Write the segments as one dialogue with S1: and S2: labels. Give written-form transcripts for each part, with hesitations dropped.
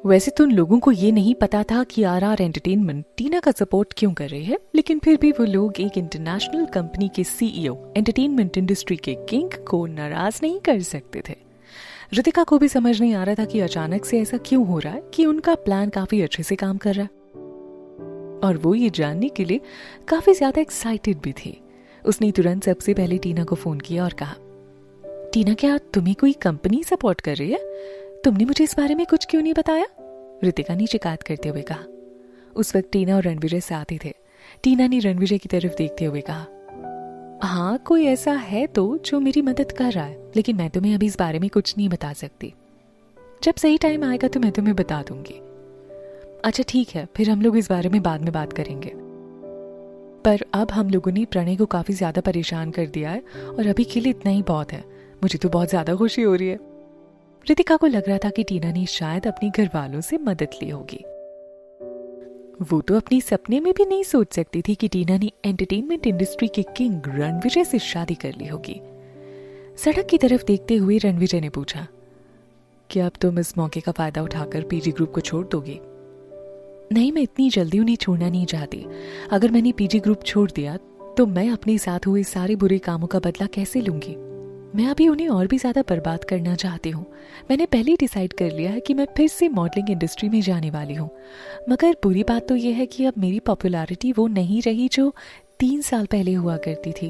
S1: वैसे तो उन लोगों को ये नहीं पता था कि आरआर एंटरटेनमेंट टीना का सपोर्ट क्यों कर रही है, लेकिन फिर भी वो लोग एक इंटरनेशनल कंपनी के सीईओ, एंटरटेनमेंट इंडस्ट्री के किंग को नाराज नहीं कर सकते थे। रितिका को भी समझ नहीं आ रहा था कि अचानक से ऐसा क्यों हो रहा है कि उनका प्लान काफी अच्छे से काम कर रहा है, और वो ये जानने के लिए काफी ज्यादा एक्साइटेड भी थी। उसने तुरंत सबसे पहले टीना को फोन किया और कहा, टीना क्या तुम्हें कोई कंपनी सपोर्ट कर रही है? तुमने मुझे इस बारे में कुछ क्यों नहीं बताया? रितिका ने शिकायत करते हुए कहा। उस वक्त टीना और रणविजय साथ ही थे। टीना ने रणविजय की तरफ देखते हुए कहा, हाँ कोई ऐसा है तो जो मेरी मदद कर रहा है, लेकिन मैं तुम्हें अभी इस बारे में कुछ नहीं बता सकती। जब सही टाइम आएगा तो मैं तुम्हें बता दूंगी। अच्छा ठीक है, फिर हम लोग इस बारे में बाद में बात करेंगे। पर अब हम लोगों ने प्रणय को काफी ज्यादा परेशान कर दिया है और अभी के लिए इतना ही बहुत है। मुझे तो बहुत ज्यादा खुशी हो रही है। रितिका को लग रहा था कि टीना ने शायद अपने घर वालों से मदद ली होगी। वो तो अपने सपने में भी नहीं सोच सकती थी कि टीना ने एंटरटेनमेंट इंडस्ट्री के किंग रणविजय से शादी कर ली होगी। सड़क की तरफ देखते हुए रणविजय ने पूछा, क्या अब तुम इस मौके का फायदा उठाकर पीजी ग्रुप को छोड़ दोगे? नहीं, मैं इतनी जल्दी उन्हें छोड़ना नहीं चाहती। अगर मैंने पीजी ग्रुप छोड़ दिया तो मैं अपने साथ हुए सारे बुरे कामों का बदला कैसे लूंगी? मैं अभी उन्हें और भी ज्यादा बर्बाद करना चाहती हूँ। मैंने पहले ही डिसाइड कर लिया है कि मैं फिर से मॉडलिंग इंडस्ट्री में जाने वाली हूँ। मगर बुरी बात तो यह है कि अब मेरी पॉपुलैरिटी वो नहीं रही जो 3 साल पहले हुआ करती थी,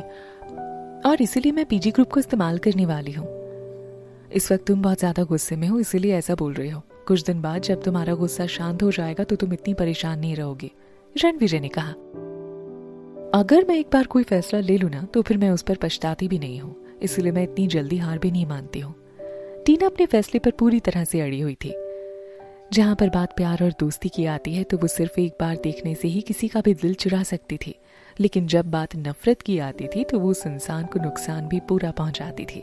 S1: और इसीलिए मैं पीजी ग्रुप को इस्तेमाल करने वाली हूँ। इस वक्त तुम बहुत ज्यादा गुस्से में हो, इसीलिए ऐसा बोल रही हो। कुछ दिन बाद जब तुम्हारा गुस्सा शांत हो जाएगा तो तुम इतनी परेशान नहीं रहोगी, रणविजय ने कहा। अगर मैं एक बार कोई फैसला ले लूं ना तो फिर मैं उस पर पछताती भी नहीं हूँ, इसलिए मैं इतनी जल्दी हार भी नहीं मानती हूँ। टीना अपने फैसले पर पूरी तरह से अड़ी हुई थी। जहां पर बात प्यार और दोस्ती की आती है तो वो सिर्फ एक बार देखने से ही किसी का भी दिल चुरा सकती थी, लेकिन जब बात नफरत की आती थी तो वो उस इंसान को नुकसान भी पूरा पहुंचाती थी।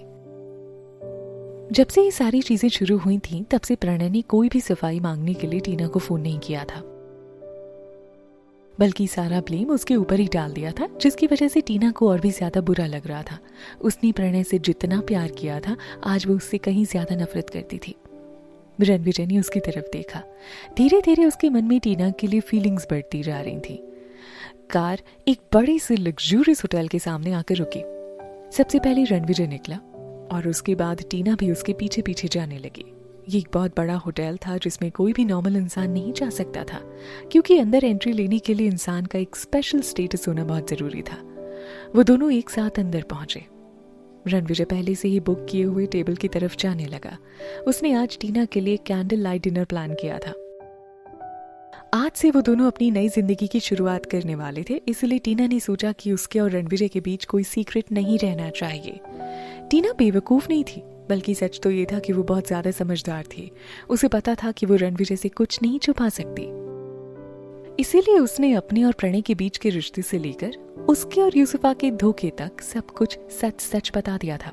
S1: जब से ये सारी चीजें शुरू हुई थीं, तब से प्रणय ने कोई भी सफाई मांगने के लिए टीना को फोन नहीं किया था, बल्कि सारा ब्लेम उसके ऊपर ही डाल दिया था, जिसकी वजह से टीना को और भी ज्यादा बुरा लग रहा था। उसने प्रणय से जितना प्यार किया था, आज वो उससे कहीं ज्यादा नफरत करती थी। रणविजय ने उसकी तरफ देखा। धीरे धीरे उसके मन में टीना के लिए फीलिंग्स बढ़ती जा रही थी। कार एक बड़े से लग्जूरियस होटल के सामने आकर रुकी। सबसे पहले रणविजय निकला और उसके बाद टीना भी उसके पीछे पीछे जाने लगी। ये एक बहुत बड़ा होटल था जिसमें कोई भी नॉर्मल इंसान नहीं जा सकता था, क्योंकि अंदर एंट्री लेने के लिए इंसान का एक स्पेशल स्टेटस होना बहुत जरूरी था। वो दोनों एक साथ अंदर पहुंचे। रणविजय पहले से ही बुक किए हुए टेबल की तरफ जाने लगा। उसने आज टीना के लिए कैंडल लाइट डिनर प्लान किया था। आज से वो दोनों अपनी नई जिंदगी की शुरुआत करने वाले थे, इसलिए टीना ने सोचा कि उसके और रणविजय के बीच कोई सीक्रेट नहीं रहना चाहिए। टीना बेवकूफ नहीं थी, बल्कि सच तो ये था कि वो बहुत ज्यादा समझदार थी। उसे पता था कि वो रणविजय से कुछ नहीं छुपा सकती। इसीलिए उसने अपने और प्रणय के बीच के रिश्ते से लेकर उसके और यूसुफा के धोखे तक सब कुछ सच सच बता दिया था।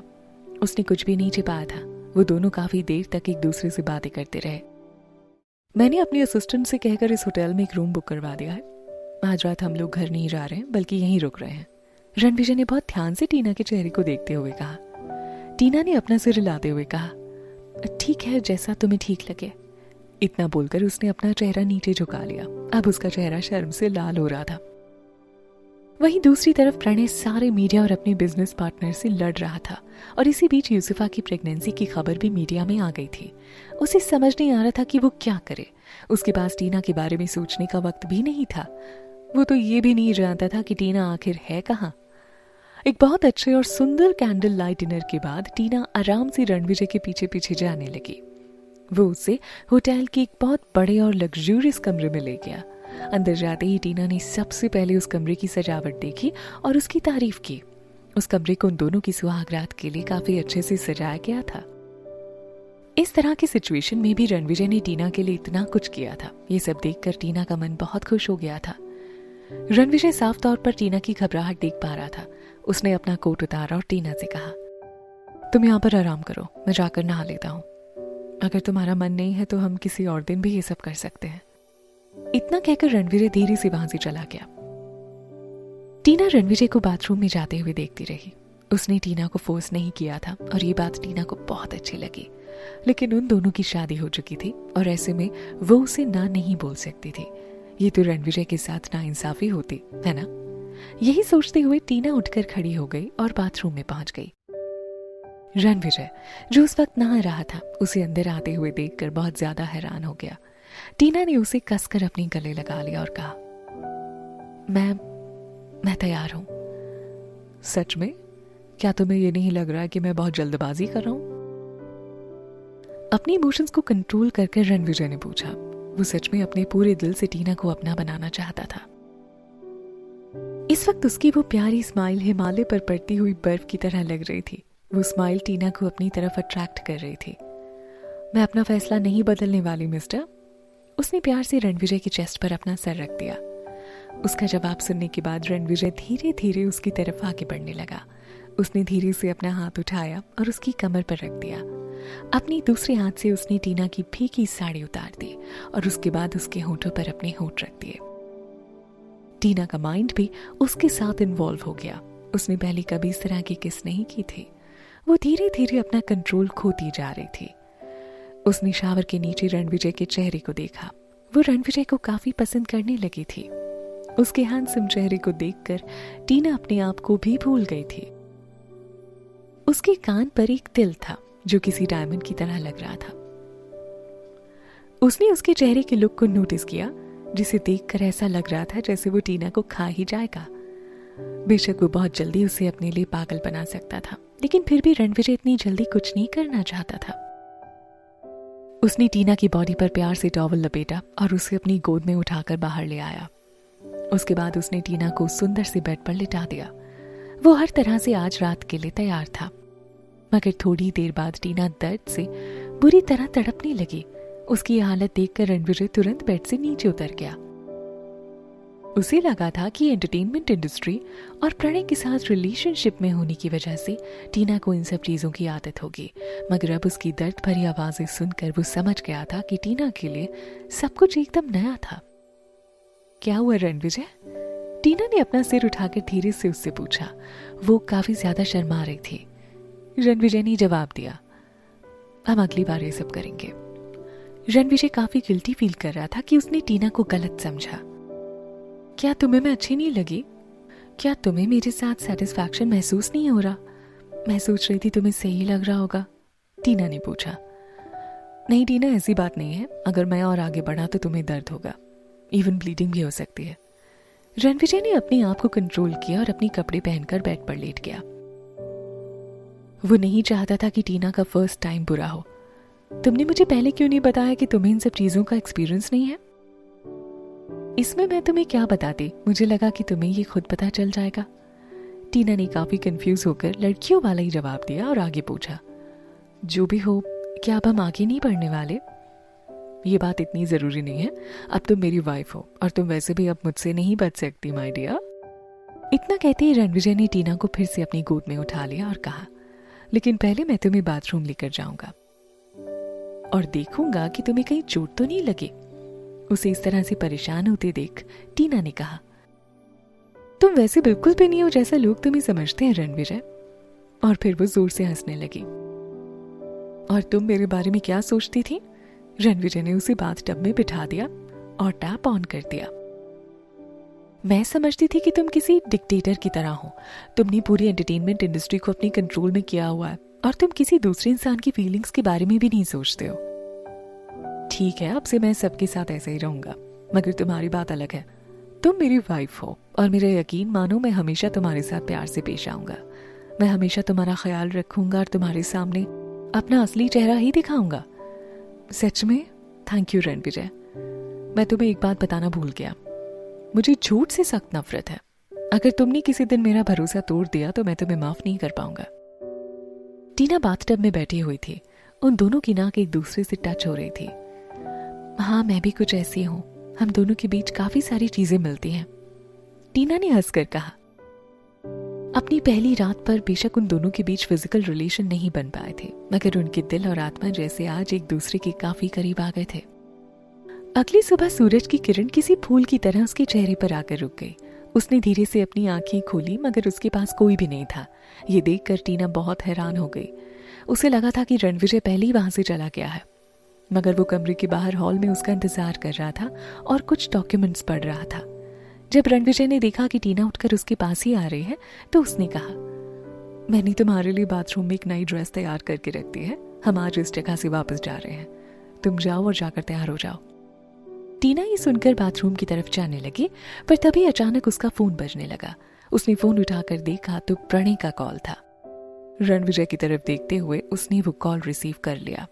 S1: उसने कुछ भी नहीं छिपाया था। वो दोनों काफी देर तक एक दूसरे से बातें करते रहे। मैंने अपने असिस्टेंट से कहकर इस होटल में एक रूम बुक करवा दिया है। आज रात हम लोग घर नहीं जा रहे हैं, बल्कि यहीं रुक रहे हैं। रणविजय ने बहुत ध्यान से टीना के चेहरे को देखते हुए कहा। टीना ने अपना सिर हिलाते हुए कहा, ठीक है, जैसा तुम्हें ठीक लगे। इतना बोलकर उसने अपना चेहरा नीचे झुका लिया। अब उसका चेहरा शर्म से लाल हो रहा था। वहीं दूसरी तरफ प्रणय सारे मीडिया और अपने बिजनेस पार्टनर से लड़ रहा था, और इसी बीच यूसुफा की प्रेगनेंसी की खबर भी मीडिया में आ गई थी। उसे समझ नहीं आ रहा था कि वो क्या करे। उसके पास टीना के बारे में सोचने का वक्त भी नहीं था। वो तो ये भी नहीं जानता था कि टीना आखिर है कहाँ। एक बहुत अच्छे और सुंदर कैंडल लाइट डिनर के बाद टीना आराम से रणविजय के पीछे पीछे जाने लगी। वो उसे होटल के एक बहुत बड़े और लग्जूरियस कमरे में ले गया। अंदर जाते ही टीना ने सबसे पहले उस कमरे की सजावट देखी और उसकी तारीफ की। उस कमरे को उन दोनों की सुहागरात के लिए काफी अच्छे से सजाया गया था। इस तरह की सिचुएशन में भी रणविजय ने टीना के लिए इतना कुछ किया था। ये सब देखकर टीना का मन बहुत खुश हो गया था। रणविजय साफ तौर पर टीना की घबराहट देख पा रहा था। उसने अपना कोट उतारा और टीना से कहा, तुम यहाँ पर आराम करो, मैं जाकर नहा लेता हूँ। अगर तुम्हारा मन नहीं है तो हम किसी और दिन भी ये सब कर सकते हैं। इतना कहकर रणविजय धीरे से वहां से चला गया। टीना रणविजय को बाथरूम में जाते हुए देखती रही। उसने टीना को फोर्स नहीं किया था और ये बात टीना को बहुत अच्छी लगी। लेकिन उन दोनों की शादी हो चुकी थी और ऐसे में वो उसे ना नहीं बोल सकती थी। ये तो रणविजय के साथ नाइंसाफी होती है ना। यही सोचते हुए टीना उठकर खड़ी हो गई और बाथरूम में पहुंच गई। रणविजय, जो उस वक्त नहा रहा था, उसे अंदर आते हुए देखकर बहुत ज्यादा हैरान हो गया। टीना ने उसे कसकर अपने गले लगा लिया और कहा, मैं तैयार हूं। सच में? क्या तुम्हें ये नहीं लग रहा कि मैं बहुत जल्दबाजी कर रहा हूं? अपने इमोशंस को कंट्रोल करके रणविजय ने पूछा। वो सच में अपने पूरे दिल से टीना को अपना बनाना चाहता था। इस वक्त उसकी वो प्यारी स्माइल हिमालय पर पड़ती हुई बर्फ की तरह लग रही थी। वो स्माइल टीना को अपनी तरफ अट्रैक्ट कर रही थी। मैं अपना फैसला नहीं बदलने वाली मिस्टर। उसने प्यार से रणविजय की चेस्ट पर अपना सर रख दिया। उसका जवाब सुनने के बाद रणविजय धीरे धीरे उसकी तरफ आगे बढ़ने लगा। उसने धीरे से अपना हाथ उठाया और उसकी कमर पर रख दिया। अपनी दूसरे हाथ से उसने टीना की फीकी साड़ी उतार दी और उसके बाद उसके होठों पर अपने होठ रख दिए। टीना का माइंड भी उसके साथ इन्वॉल्व हो गया। उसने पहले कभी इस तरह की किस नहीं की थी। वो धीरे धीरे अपना कंट्रोल खोती जा रही थी। उसने शावर के नीचे रणविजय के चेहरे को देखा। वो रणविजय को काफी पसंद करने लगी थी। उसके हैंडसम चेहरे को देखकर टीना अपने आप को भी भूल गई थी। उसके कान पर एक तिल था जो किसी डायमंड की तरह लग रहा था। उसने उसके चेहरे के लुक को नोटिस किया, जिसे देखकर ऐसा लग रहा था जैसे वो टीना को खा ही जाएगा। बेशक वो बहुत जल्दी उसे अपने लिए पागल बना सकता था, लेकिन फिर भी रणविजय इतनी जल्दी कुछ नहीं करना चाहता था। उसने टीना की बॉडी पर प्यार से टॉवल लपेटा और उसे अपनी गोद में उठाकर बाहर ले आया। उसके बाद उसने टीना को सुंदर से बेड पर लिटा दिया। वो हर तरह से आज रात के लिए तैयार था, मगर थोड़ी देर बाद टीना दर्द से बुरी तरह तड़पने लगी। उसकी हालत देखकर रणविजय तुरंत बेड से नीचे उतर गया। उसे लगा था कि एंटरटेनमेंट इंडस्ट्री और प्रणय के साथ रिलेशनशिप में होने की वजह से टीना को इन सब चीजों की आदत होगी, मगर अब उसकी दर्द भरी आवाजें सुनकर वो समझ गया था कि टीना के लिए सब कुछ एकदम नया था। क्या हुआ रणविजय? टीना ने अपना सिर उठाकर धीरे से उससे पूछा। वो काफी ज्यादा शर्मा रही थी। रणविजय ने जवाब दिया, हम अगली बार ये सब करेंगे। रणविजय काफी गिल्टी फील कर रहा था कि उसने टीना को गलत समझा। क्या तुम्हें मैं अच्छी नहीं लगी? क्या तुम्हें मेरे साथ सेटिस्फैक्शन महसूस नहीं हो रहा? मैं सोच रही थी तुम्हें सही लग रहा होगा, टीना ने पूछा। नहीं टीना, ऐसी बात नहीं है। अगर मैं और आगे बढ़ा तो तुम्हें दर्द होगा, इवन ब्लीडिंग भी हो सकती है। रणविजय ने अपने आप को कंट्रोल किया और अपनी कपड़े पहनकर बेड पर लेट गया। वो नहीं चाहता था कि टीना का फर्स्ट टाइम बुरा हो। तुमने मुझे पहले क्यों नहीं बताया कि तुम्हें इन सब चीजों का एक्सपीरियंस नहीं है? इसमें मैं तुम्हें क्या बताती, मुझे लगा कि तुम्हें ये खुद पता चल जाएगा। टीना ने काफी कंफ्यूज होकर लड़कियों वाला ही जवाब दिया और आगे पूछा, जो भी हो, क्या अब हम आगे नहीं बढ़ने वाले? ये बात इतनी जरूरी नहीं है। अब तुम मेरी वाइफ हो और तुम वैसे भी अब मुझसे नहीं बच सकती माय डियर। इतना कहते ही रणविजय ने टीना को फिर से अपनी गोद में उठा लिया और कहा, लेकिन पहले मैं तुम्हें बाथरूम लेकर जाऊंगा और देखूंगा कि तुम्हें कहीं चोट तो नहीं लगी। उसे इस तरह से परेशान होते देख टीना ने कहा, तुम वैसे बिल्कुल भी नहीं हो जैसा लोग तुम्हें समझते हैं रणविजय। और फिर वो जोर से हंसने लगी। और तुम मेरे बारे में क्या सोचती थी? रणविजय ने उसे बाथटब में बिठा दिया और टैप ऑन कर दिया। मैं समझती थी कि तुम किसी डिक्टेटर की तरह हो। तुमने पूरी एंटरटेनमेंट इंडस्ट्री को अपने कंट्रोल में किया हुआ है और तुम किसी दूसरे इंसान की फीलिंग्स के बारे में भी नहीं सोचते हो। ठीक है, अब से मैं सबके साथ ऐसे ही रहूंगा, मगर तुम्हारी बात अलग है। तुम मेरी वाइफ हो और मेरा यकीन मानो, मैं हमेशा तुम्हारे साथ प्यार से पेश आऊंगा। मैं हमेशा तुम्हारा ख्याल रखूंगा और तुम्हारे सामने अपना असली चेहरा ही दिखाऊंगा। सच में थैंक यू रणविजय। मैं तुम्हें एक बात बताना भूल गया, मुझे झूठ से सख्त नफरत है। अगर तुमने किसी दिन मेरा भरोसा तोड़ दिया तो मैं तुम्हें माफ नहीं कर पाऊंगा। टीना बाथटब में बैठी हुई थी। उन दोनों की नाक एक दूसरे से टच हो रही थी। हाँ, मैं भी कुछ ऐसी हूं। हम दोनों के बीच काफी सारी चीजें मिलती हैं, टीना ने हंसकर कहा। अपनी पहली रात पर बेशक उन दोनों के बीच फिजिकल रिलेशन नहीं बन पाए थे, मगर उनके दिल और आत्मा जैसे आज एक दूसरे के काफी करीब आ गए थे। अगली सुबह सूरज की किरण किसी फूल की तरह उसके चेहरे पर आकर रुक गई। उसने धीरे से अपनी आंखें खोली, मगर उसके पास कोई भी नहीं था। ये देखकर टीना बहुत हैरान हो गई। उसे लगा था कि रणविजय पहले ही वहां से चला गया है, मगर वो कमरे के बाहर हॉल में उसका इंतजार कर रहा था और कुछ डॉक्यूमेंट्स पढ़ रहा था। जब रणविजय ने देखा कि टीना उठकर उसके पास ही आ रही है तो उसने कहा, मैंने तुम्हारे लिए बाथरूम में एक नई ड्रेस तैयार करके रख दी है, हम आज इस जगह से वापस जा रहे हैं, तुम जाओ और जाकर तैयार हो जाओ। टीना ये सुनकर बाथरूम की तरफ जाने लगी, पर तभी अचानक उसका फोन बजने लगा। उसने फोन उठाकर देखा तो प्रणय का कॉल था। रणविजय की तरफ देखते हुए उसने वो कॉल रिसीव कर लिया।